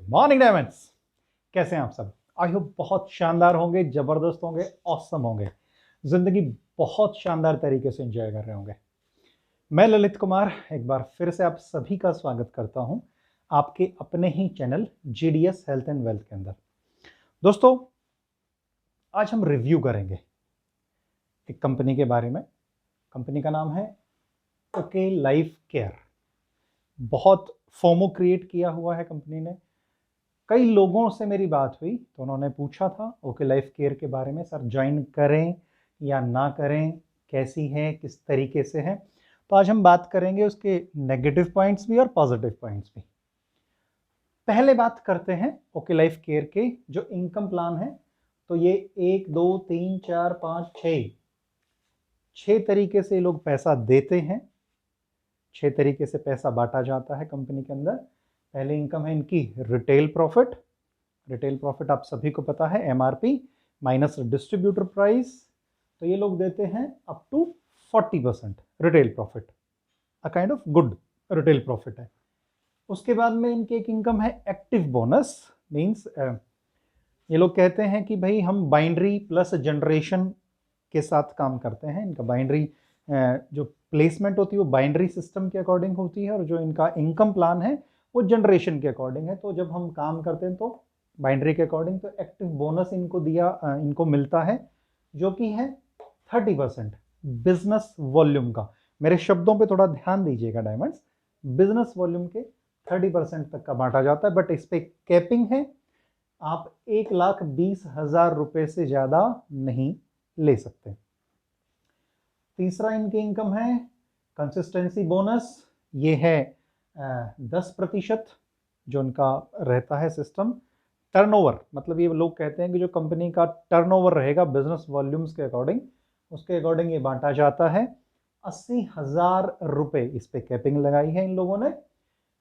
Morning diamonds, कैसे हैं आप सब। आई होप बहुत शानदार होंगे, जबरदस्त होंगे, ऑसम होंगे, जिंदगी बहुत शानदार तरीके से एंजॉय कर रहे होंगे। मैं ललित कुमार एक बार फिर से आप सभी का स्वागत करता हूं आपके अपने ही channel GDS health and wealth के अंदर। दोस्तों, आज हम रिव्यू करेंगे एक कंपनी के बारे में। कंपनी का नाम है ओके लाइफ केयर। बहुत फोमो क्रिएट किया हुआ है कंपनी ने। कई लोगों से मेरी बात हुई तो उन्होंने पूछा था ओके लाइफ केयर के बारे में, सर ज्वाइन करें या ना करें, कैसी है, किस तरीके से है। तो आज हम बात करेंगे उसके नेगेटिव पॉइंट्स भी और पॉजिटिव पॉइंट्स भी। पहले बात करते हैं ओके लाइफ केयर के जो इनकम प्लान है। तो ये 1 2 3 4 5 6 तरीके से लोग पैसा देते हैं। 6 तरीके से पैसा बांटा जाता है कंपनी के अंदर। पहले इनकम है इनकी रिटेल प्रॉफिट। रिटेल प्रॉफिट आप सभी को पता है MRP माइनस डिस्ट्रीब्यूटर प्राइस। तो ये लोग देते हैं up to 40% retail profit. A kind of good retail profit है। उसके बाद में इनकी एक इनकम है एक्टिव बोनस। मीन्स ये लोग कहते हैं कि भाई हम बाइनरी प्लस जनरेशन के साथ काम करते हैं। इनका बाइनरी जो प्लेसमेंट होती है वो बाइनरी सिस्टम के अकॉर्डिंग होती है और जो इनका इनकम प्लान है वो जनरेशन के अकॉर्डिंग है। तो जब हम काम करते हैं तो बाइनरी के अकॉर्डिंग तो एक्टिव बोनस इनको मिलता है जो कि है 30% बिजनेस वॉल्यूम का। मेरे शब्दों पे थोड़ा ध्यान दीजिएगा डायमंड्स। बिजनेस वॉल्यूम के 30% तक का बांटा जाता है, बट इस पे कैपिंग है। आप 1,20,000 रुपए से ज्यादा नहीं ले सकते। तीसरा इनकी इनकम है कंसिस्टेंसी बोनस। ये है 10% जो उनका रहता है सिस्टम। टर्नओवर मतलब ये लोग कहते हैं कि जो कंपनी का टर्नओवर रहेगा बिजनेस वॉल्यूम्स के अकॉर्डिंग, उसके अकॉर्डिंग ये बांटा जाता है। 80,000 रुपए इस पे कैपिंग लगाई है इन लोगों ने।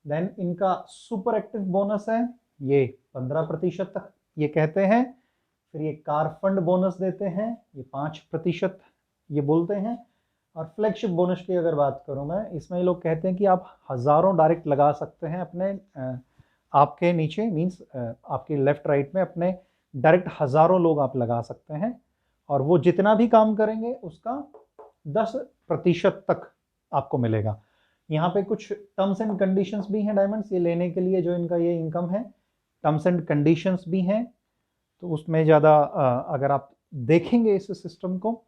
देन इनका सुपर एक्टिव बोनस है, ये 15% तक ये कहते हैं। फिर ये कार फंड बोनस देते हैं, ये 5% ये बोलते हैं। और फ्लैगशिप बोनस की अगर बात करूं मैं, इसमें ये लोग कहते हैं कि आप हजारों डायरेक्ट लगा सकते हैं अपने आपके नीचे। मींस आपके लेफ्ट राइट में अपने डायरेक्ट हजारों लोग आप लगा सकते हैं और वो जितना भी काम करेंगे उसका 10% तक आपको मिलेगा। यहाँ पे कुछ टर्म्स एंड कंडीशंस भी हैं डायमंड्स ये लेने के लिए। जो इनका ये इनकम है टर्म्स एंड कंडीशंस भी हैं, तो उसमें ज़्यादा अगर आप देखेंगे इस सिस्टम को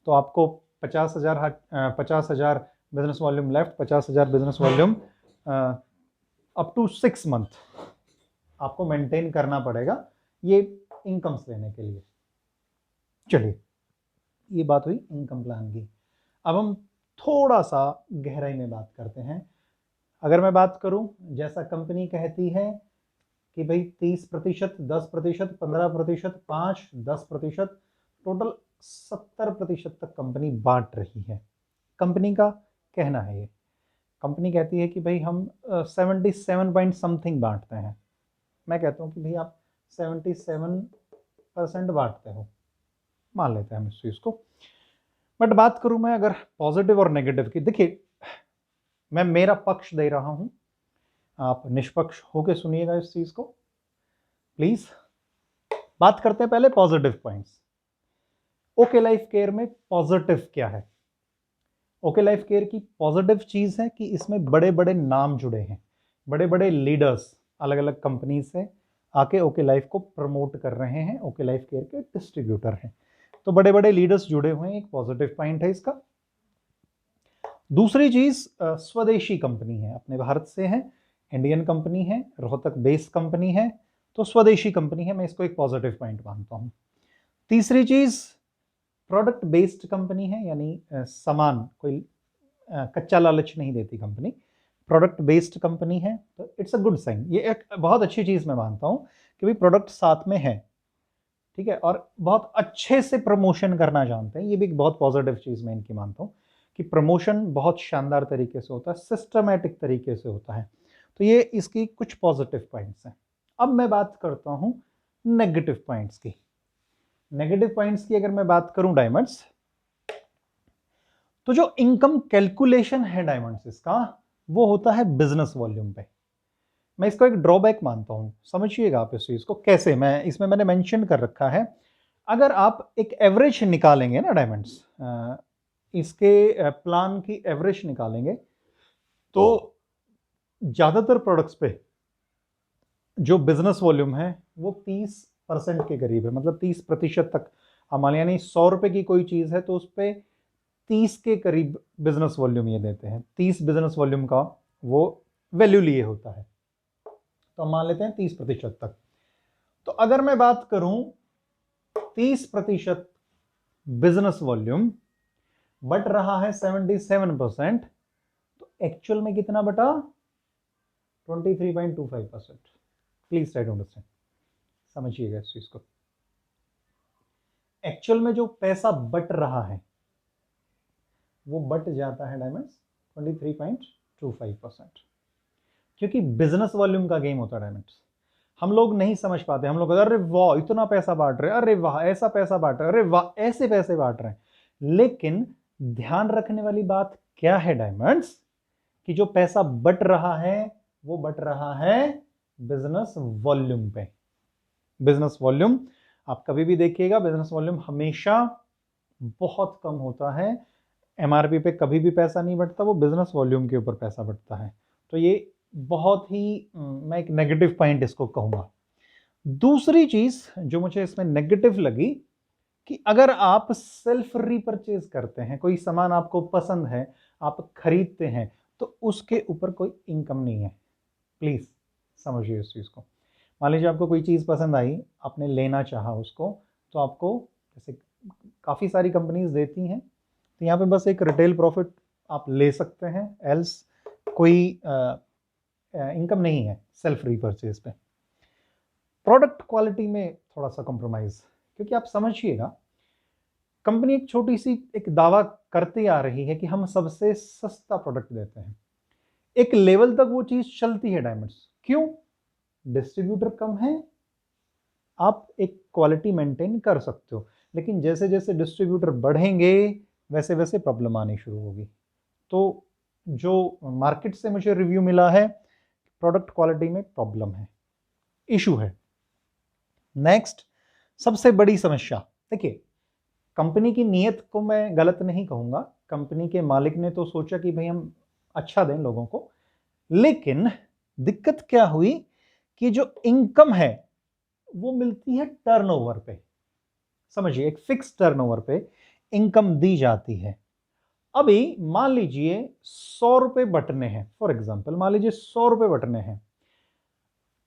तो आपको 50,000 business volume left, 50,000 business volume up to 6 month आपको मेंटेन करना पड़ेगा ये इनकम्स लेने के लिए। चलिए, ये बात हुई इनकम प्लान की। अब हम थोड़ा सा गहराई में बात करते हैं। अगर मैं बात करूं, जैसा कंपनी कहती है कि भाई 30%, 10%, 15%, 5, 10%, टोटल 70% तक कंपनी बांट रही है। कंपनी का कहना है ये। कंपनी कहती है कि भाई हम 77 पॉइंट समथिंग बांटते हैं। मैं कहता हूँ कि भाई आप 77% बांटते हो, मान लेते हैं हम इस चीज़ को। बट बात करूं मैं अगर पॉजिटिव और नेगेटिव की, देखिए मैं मेरा पक्ष दे रहा हूं, आप निष्पक्ष होकर सुनिएगा इस चीज को प्लीज। बात करते हैं पहले positive points. Okay life care में पॉजिटिव क्या है? ओके लाइफ केयर की पॉजिटिव चीज है कि इसमें बड़े बड़े नाम जुड़े हैं। बड़े बड़े लीडर्स अलग अलग कंपनी से आके ओके लाइफ को प्रमोट कर रहे हैं, ओके लाइफ केयर के डिस्ट्रीब्यूटर हैं। तो बड़े बड़े लीडर्स जुड़े हुए हैं, एक पॉजिटिव पॉइंट है इसका। दूसरी चीज, स्वदेशी कंपनी है, अपने भारत से है, इंडियन कंपनी है, रोहतक बेस्ड कंपनी है, तो स्वदेशी कंपनी है, मैं इसको एक पॉजिटिव पॉइंट मानता हूं। तीसरी चीज, प्रोडक्ट बेस्ड कंपनी है, यानी सामान कोई कच्चा लालच नहीं देती कंपनी, प्रोडक्ट बेस्ड कंपनी है, तो इट्स अ गुड साइन। ये एक बहुत अच्छी चीज मैं मानता हूं कि भाई प्रोडक्ट साथ में है, ठीक है, और बहुत अच्छे से प्रमोशन करना जानते हैं। ये भी एक बहुत पॉजिटिव चीज मैं इनकी मानता हूँ कि प्रमोशन बहुत शानदार तरीके से होता है, सिस्टमैटिक तरीके से होता है। तो ये इसकी कुछ पॉजिटिव पॉइंट्स हैं। अब मैं बात करता हूं नेगेटिव पॉइंट्स की। नेगेटिव पॉइंट्स की अगर मैं बात करूं डायमंड्स, तो जो इनकम कैलकुलेशन है डायमंड्स इसका, वो होता है बिजनेस वॉल्यूम पे। मैं इसको एक ड्रॉबैक मानता हूँ। समझिएगा आप इस चीज़ को कैसे, मैं इसमें मैंने मेंशन कर रखा है। अगर आप एक एवरेज निकालेंगे ना डायमंड्स, इसके प्लान की एवरेज निकालेंगे तो ज़्यादातर प्रोडक्ट्स पे जो बिजनेस वॉल्यूम है वो 30% के करीब है, मतलब 30% तक। हमारे यानी 100 रुपए की कोई चीज़ है तो उस पर 30 के करीब बिजनेस वॉल्यूम ये देते हैं। 30 बिजनेस वॉल्यूम का वो वैल्यू लिए होता है, तो हम मान लेते हैं 30% तक। तो अगर मैं बात करूं 30% बिजनेस वॉल्यूम बट रहा है 77%, तो एक्चुअल में कितना बटा? 23.25%। प्लीज ट्राई टू अंडरस्टैंड, समझिएगा इस चीज को। एक्चुअल में जो पैसा बट रहा है वो बट जाता है डायमंड्स 23.25%, क्योंकि बिजनेस वॉल्यूम का गेम होता है डायमंड्स। हम लोग नहीं समझ पाते, हम लोग अरे वाह इतना पैसा बांट रहे हैं, अरे वाह ऐसा पैसा बांट रहे हैं, अरे वाह ऐसे पैसे बांट रहे हैं। लेकिन ध्यान रखने वाली बात क्या है डायमंड्स, कि जो पैसा बट रहा है वो बट रहा है बिजनेस वॉल्यूम पे। बिजनेस वॉल्यूम आप कभी भी देखिएगा, बिजनेस वॉल्यूम हमेशा बहुत कम होता है। एमआरपी पे कभी भी पैसा नहीं बढ़ता, वो बिजनेस वॉल्यूम के ऊपर पैसा बढ़ता है। तो ये बहुत ही मैं एक नेगेटिव पॉइंट इसको कहूंगा। दूसरी चीज जो मुझे इसमें नेगेटिव लगी कि अगर आप सेल्फ रीपरचेज करते हैं, कोई सामान आपको पसंद है, आप खरीदते हैं, तो उसके ऊपर कोई इनकम नहीं है। प्लीज समझिए इस चीज को। मान लीजिए आपको कोई चीज पसंद आई, आपने लेना चाहा उसको, तो आपको जैसे काफी सारी कंपनीज देती हैं, तो यहाँ पे बस एक रिटेल प्रॉफिट आप ले सकते हैं, एल्स कोई इनकम नहीं है सेल्फ रीपरचेज पे। प्रोडक्ट क्वालिटी में थोड़ा सा कॉम्प्रोमाइज, क्योंकि आप समझिएगा कंपनी एक छोटी सी एक दावा करती आ रही है कि हम सबसे सस्ता प्रोडक्ट देते हैं। एक लेवल तक वो चीज चलती है डायमंड्स, क्यों? डिस्ट्रीब्यूटर कम है, आप एक क्वालिटी मेंटेन कर सकते हो। लेकिन जैसे जैसे डिस्ट्रीब्यूटर बढ़ेंगे वैसे वैसे प्रॉब्लम आनी शुरू होगी। तो जो मार्केट से मुझे रिव्यू मिला है, प्रोडक्ट क्वालिटी में प्रॉब्लम है, इशू है। नेक्स्ट सबसे बड़ी समस्या, देखिए कंपनी की नीयत को मैं गलत नहीं कहूंगा, कंपनी के मालिक ने तो सोचा कि भाई हम अच्छा दें लोगों को, लेकिन दिक्कत क्या हुई कि जो इनकम है वो मिलती है टर्नओवर पे। समझिए एक फिक्स टर्नओवर पे इनकम दी जाती है। अभी मान लीजिए 100 रुपए बटने हैं, फॉर एग्जाम्पल मान लीजिए 100 रुपए बटने हैं।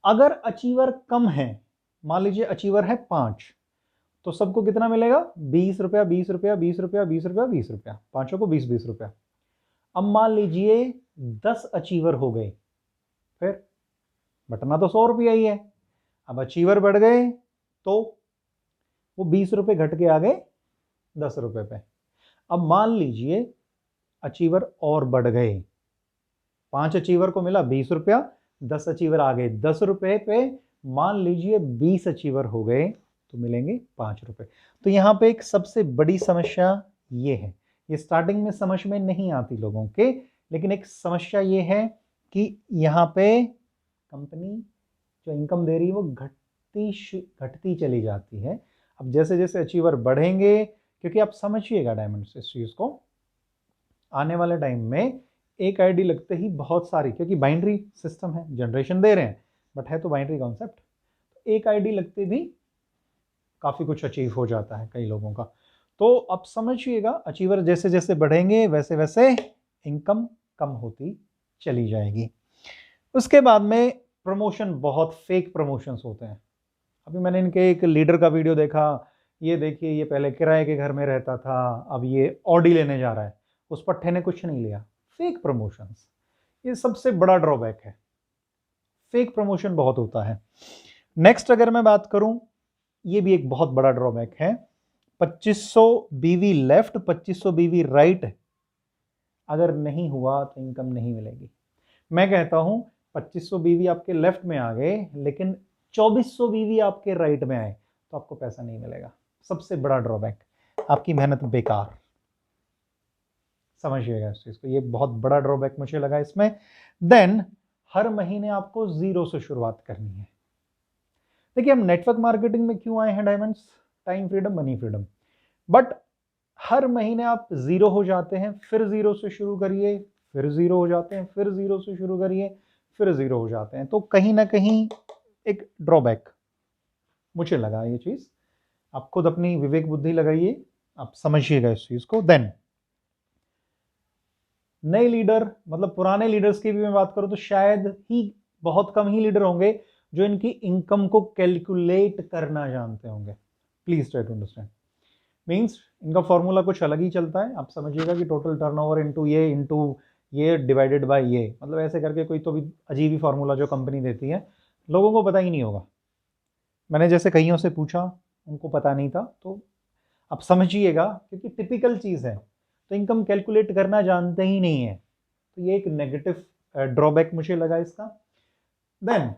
अगर अचीवर कम है, मान लीजिए अचीवर है 5, तो सबको कितना मिलेगा? 20 रुपया, 20 रुपया, 20 रुपया, 20 रुपया, 20 रुपया, पांचों को 20-20 रुपया। अब मान लीजिए 10 अचीवर हो गए, फिर बटना तो 100 रुपया ही है। अब अचीवर बढ़ गए तो वो 20 रुपए घट के आ गए 10 रुपए पे। अब मान लीजिए अचीवर और बढ़ गए, 5 अचीवर को मिला 20 रुपया, 10 अचीवर आ गए 10 रुपए पे, मान लीजिए 20 अचीवर हो गए तो मिलेंगे 5 रुपए। तो यहाँ पे एक सबसे बड़ी समस्या ये है, ये स्टार्टिंग में समझ में नहीं आती लोगों के, लेकिन एक समस्या ये है कि यहाँ पे कंपनी जो इनकम दे रही है वो घटती चली जाती है। अब जैसे जैसे अचीवर बढ़ेंगे, क्योंकि आप समझिएगा डायमंड्स इस चीज को, आने वाले टाइम में एक आईडी लगते ही बहुत सारी, क्योंकि बाइनरी सिस्टम है, जनरेशन दे रहे हैं बट है तो बाइनरी कॉन्सेप्ट, तो एक आईडी लगते भी काफी कुछ अचीव हो जाता है कई लोगों का। तो अब समझिएगा अचीवर जैसे जैसे बढ़ेंगे वैसे वैसे इनकम कम होती चली जाएगी। उसके बाद में प्रमोशन, बहुत फेक प्रमोशंस होते हैं। अभी मैंने इनके एक लीडर का वीडियो देखा, ये देखिए ये पहले किराए के घर में रहता था, अब ये ऑडी लेने जा रहा है, उस पट्टे ने कुछ नहीं लिया। फेक प्रमोशंस, ये सबसे बड़ा ड्रॉबैक है, फेक प्रमोशन बहुत होता है। नेक्स्ट अगर मैं बात करूं, ये भी एक बहुत बड़ा ड्रॉबैक है, 2500 बीवी लेफ्ट 2500 बीवी राइट अगर नहीं हुआ तो इनकम नहीं मिलेगी। मैं कहता हूं 2500 बीवी आपके लेफ्ट में आ गए लेकिन 2400 बीवी आपके राइट में आए तो आपको पैसा नहीं मिलेगा। सबसे बड़ा ड्रॉबैक, आपकी मेहनत बेकार। समझिएगा इस चीज को, ये बहुत बड़ा ड्रॉबैक मुझे लगा इसमें। देन हर महीने आपको 0 से शुरुआत करनी है। देखिए हम नेटवर्क मार्केटिंग में क्यों आए हैं diamonds, time freedom, money freedom, but हर महीने आप 0 हो जाते हैं, फिर 0 से शुरू करिए, फिर 0 हो जाते हैं, फिर 0 से शुरू करिए, फिर 0 हो जाते हैं, तो कहीं ना कहीं एक ड्रॉबैक मुझे लगा ये चीज। आप खुद अपनी विवेक बुद्धि लगाइए, आप समझिएगा इस चीज को। देन नए लीडर, मतलब पुराने लीडर्स की भी मैं बात करूं तो शायद ही बहुत कम ही लीडर होंगे जो इनकी इनकम को कैलकुलेट करना जानते होंगे। Please try to understand, means इनका फॉर्मूला कुछ अलग ही चलता है। आप समझिएगा कि टोटल टर्नओवर इनटू ये डिवाइडेड बाय ये, मतलब ऐसे करके कोई तो भी अजीब ही फॉर्मूला जो कंपनी देती है, लोगों को पता ही नहीं होगा। मैंने जैसे कईयों से पूछा, उनको पता नहीं था, तो आप समझिएगा क्योंकि टिपिकल चीज़ है, तो इनकम कैलकुलेट करना जानते ही नहीं है, तो ये एक नेगेटिव ड्रॉबैक मुझे लगा इसका। देन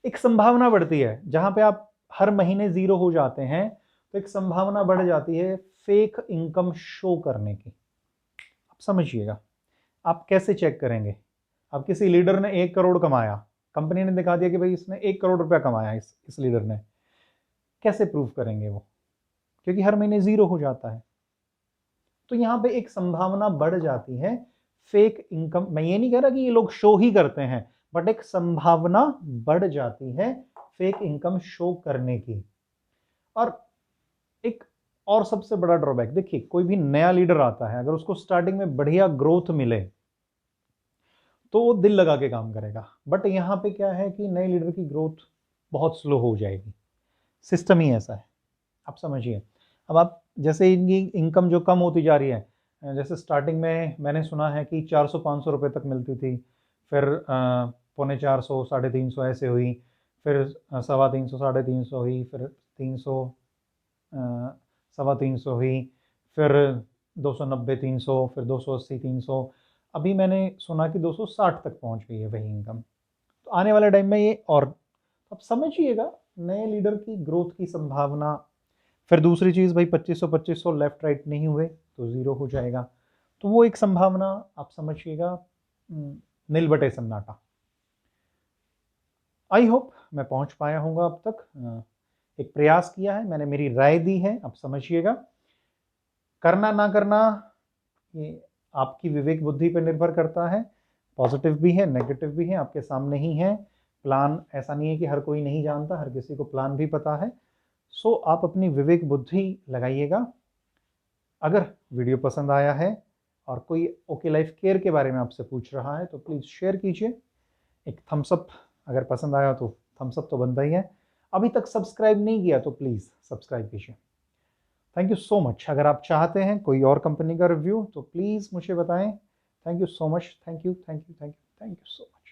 एक संभावना बढ़ती है, जहां पे आप हर महीने 0 हो जाते हैं तो एक संभावना बढ़ जाती है फेक इनकम शो करने की। आप समझिएगा, आप कैसे चेक करेंगे? अब किसी लीडर ने 1 करोड़ कमाया, कंपनी ने दिखा दिया कि भाई इसने 1 करोड़ रुपया कमाया, इस लीडर ने, कैसे प्रूव करेंगे वो? क्योंकि हर महीने 0 हो जाता है। तो यहां पे एक संभावना बढ़ जाती है फेक इनकम। मैं ये नहीं कह रहा कि ये लोग शो ही करते हैं, बट एक संभावना बढ़ जाती है फेक इनकम शो करने की। और एक और सबसे बड़ा ड्रॉबैक, देखिए कोई भी नया लीडर आता है, अगर उसको स्टार्टिंग में बढ़िया ग्रोथ मिले तो वो दिल लगा के काम करेगा, बट यहाँ पे क्या है कि नए लीडर की ग्रोथ बहुत स्लो हो जाएगी। सिस्टम ही ऐसा है, आप समझिए। अब आप जैसे इनकी इनकम जो कम होती जा रही है, जैसे स्टार्टिंग में मैंने सुना है कि 400-500 रुपये तक मिलती थी, फिर 350, 350 ऐसे हुई, फिर 350, 350 हुई, फिर 300, 350 हुई, फिर 290, 300, फिर 280, 300, अभी मैंने सुना कि 260 तक पहुंच गई है वही इनकम। तो आने वाले टाइम में ये और, अब समझिएगा नए लीडर की ग्रोथ की संभावना। फिर दूसरी चीज़ भाई 2500 लेफ्ट राइट नहीं हुए तो 0 हो जाएगा, तो वो एक संभावना आप समझिएगा। नील बटे सन्नाटा। आई होप मैं पहुंच पाया हूँगा अब तक। एक प्रयास किया है मैंने, मेरी राय दी है, आप समझिएगा। करना ना करना ये आपकी विवेक बुद्धि पर निर्भर करता है। पॉजिटिव भी है, नेगेटिव भी है, आपके सामने ही है। प्लान ऐसा नहीं है कि हर कोई नहीं जानता, हर किसी को प्लान भी पता है। सो आप अपनी विवेक बुद्धि लगाइएगा। अगर वीडियो पसंद आया है और कोई ओके लाइफ केयर के बारे में आपसे पूछ रहा है तो प्लीज़ शेयर कीजिए। एक थम्स अप अगर पसंद आया तो थम्स अप तो बनता ही है। अभी तक सब्सक्राइब नहीं किया तो प्लीज़ सब्सक्राइब कीजिए। Thank you so much. अगर आप चाहते हैं कोई और कंपनी का रिव्यू तो प्लीज़ मुझे बताएं। Thank you so much. Thank you, thank you, thank you, thank you so much.